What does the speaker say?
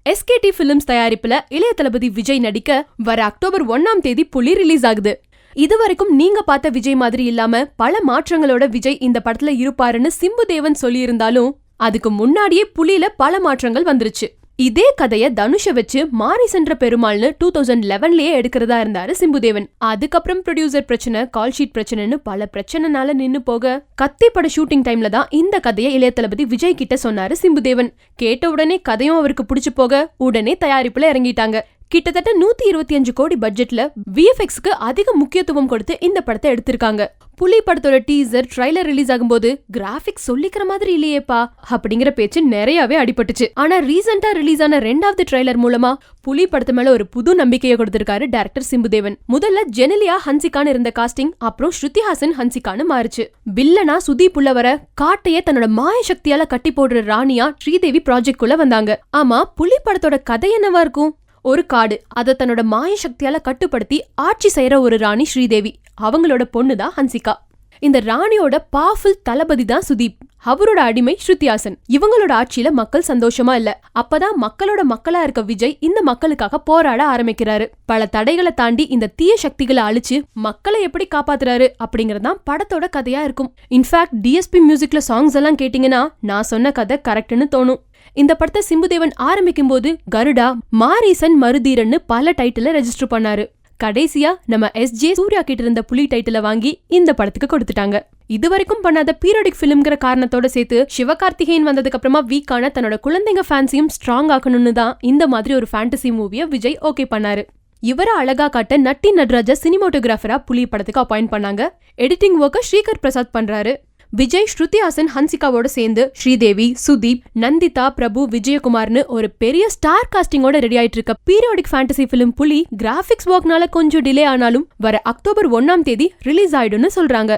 SKD films தயாரிப்புல இளைய தளபதி விஜய் நடிக்க வர அக்டோபர் 1ஆம் தேதி புலி ரிலீஸ் ஆகுது. இதுவரைக்கும் நீங்க பார்த்த விஜய் மாதிரி இல்லாம பல மாற்றங்களோட விஜய் இந்த படத்துல இருப்பாருன்னு சிம்புதேவன் சொல்லியிருந்தாலும் அதுக்கு முன்னாடியே புலியில பல மாற்றங்கள் வந்துருச்சு. இதே கதைய தனுஷ வச்சு மாரி சென்ற பெருமாள்னு 2011லயே எடுக்கிறதா இருந்தாரு சிம்புதேவன். அதுக்கப்புறம் ப்ரொடியூசர் பிரச்சனை, கால் ஷீட் பிரச்சனைன்னு பல பிரச்சனைனால நின்னு போக கத்தி பட ஷூட்டிங் டைம்ல தான் இந்த கதையை இளைய தளபதி விஜய் கிட்ட சொன்னாரு சிம்புதேவன். கேட்ட உடனே கதையும் அவருக்கு பிடிச்சு போக உடனே தயாரிப்புல இறங்கிட்டாங்க. கிட்டத்தட்ட 125 கோடி பட்ஜெட்ல விஎஃப்எக்ஸ்க்கு அதிக முக்கியத்துவம் கொடுத்து இந்த படத்தை எடுத்திருக்காங்க. புலி படத்தோட டீசர், ட்ரைலர் ரிலீஸ் ஆகும்போது கிராபிக்ஸ் சொல்லிக்கிற மாதிரி இல்லையேப்பா அப்படிங்கிற பேச்சு நிறையவே அடிபட்டுச்சு. ஆனா ரீசெண்டா ரிலீஸ் ஆன 2வது ட்ரைலர் மூலமா புலி படத்து மேல ஒரு புது நம்பிக்கையை கொடுத்திருக்காரு டைரக்டர் சிம்புதேவன். முதல்ல ஜெனிலியா ஹன்சிகான்னு இருந்த காஸ்டிங் அப்புறம் ஸ்ருதிஹாசன் ஹன்சிகான்னு மாறுச்சு. வில்லனா சுதீப் உள்ள வர காட்டையே தன்னோட மாய சக்தியால கட்டி போடுற ராணியா ஸ்ரீதேவி ப்ராஜெக்ட் குள்ள வந்தாங்க. ஆமா, புலி படத்தோட கதை என்னவா இருக்கும்? ஒரு காடு, அதை தன்னோட மாய சக்தியால கட்டுப்படுத்தி ஆட்சி செய்யற ஒரு ராணி ஸ்ரீதேவி. அவங்களோட பொண்ணுதான் ஹன்சிகா. இந்த ராணியோட பவர்ஃபுல் தளபதி தான் சுதீப். அவரோட அடிமை ஸ்ருதிஹாசன். இவங்களோட ஆட்சியில மக்கள் சந்தோஷமா இல்ல. அப்பதான் மக்களோட மக்களா இருக்க விஜய் இந்த மக்களுக்காக போராட ஆரம்பிக்கிறாரு. பல தடைகளை தாண்டி இந்த தீய சக்திகளை அழிச்சு மக்களை எப்படி காப்பாத்துறாரு அப்படிங்கறதான் படத்தோட கதையா இருக்கும். இன்ஃபேக்ட் டிஎஸ்பி மியூசிக்ல சாங்ஸ் எல்லாம் கேட்டீங்கன்னா நான் சொன்ன கதை கரெக்ட்னு தோணும். இந்த படத்தை சிம்புதேவன் ஆரம்பிக்கும் போது கருடா, மாரீசன், மருதீரன்னு பல டைட்டில ரெஜிஸ்டர் பண்ணாரு. கடைசியா நம்ம எஸ்ஜே சூர்யா கிட்ட இருந்த புலி டைட்டில வாங்கி இந்த படத்துக்கு கொடுத்துட்டாங்க. இதுவரைக்கும் பண்ணாத பீரியாடிக் பிலிம்ங்கிற காரணத்தோட சேர்த்து சிவகார்த்திகேயன் வந்ததுக்கு அப்புறமா வீக்கான தன்னோட குழந்தைங்க ஃபேன்ஸையும் ஸ்ட்ராங் ஆக்கணும்னு தான் இந்த மாதிரி ஒரு ஃபேண்டசி மூவியை விஜய் ஓகே பண்ணாரு. இவரை அழகா காட்ட நட்டி நட்ராஜா சினிமோட்டோகிராஃபரா புலி படத்துக்கு அப்பாயிண்ட் பண்ணாங்க. எடிட்டிங் ஒர்க்க ஸ்ரீகர் பிரசாத் பண்றாரு. விஜய் ஸ்ருதிஹாசன் ஹன்சிகாவோட சேர்ந்து ஸ்ரீதேவி, சுதீப், நந்திதா, பிரபு, விஜயகுமார்னு ஒரு பெரிய ஸ்டார் காஸ்டிங்கோட ரெடி ஆயிட்டு இருக்க பீரியாடிக் ஃபேண்டசி பிலிம் புலி கிராபிக்ஸ் ஒர்க்னால கொஞ்சம் டிலே ஆனாலும் வர அக்டோபர் 1ஆம் தேதி ரிலீஸ் ஆயிடும்னு சொல்றாங்க.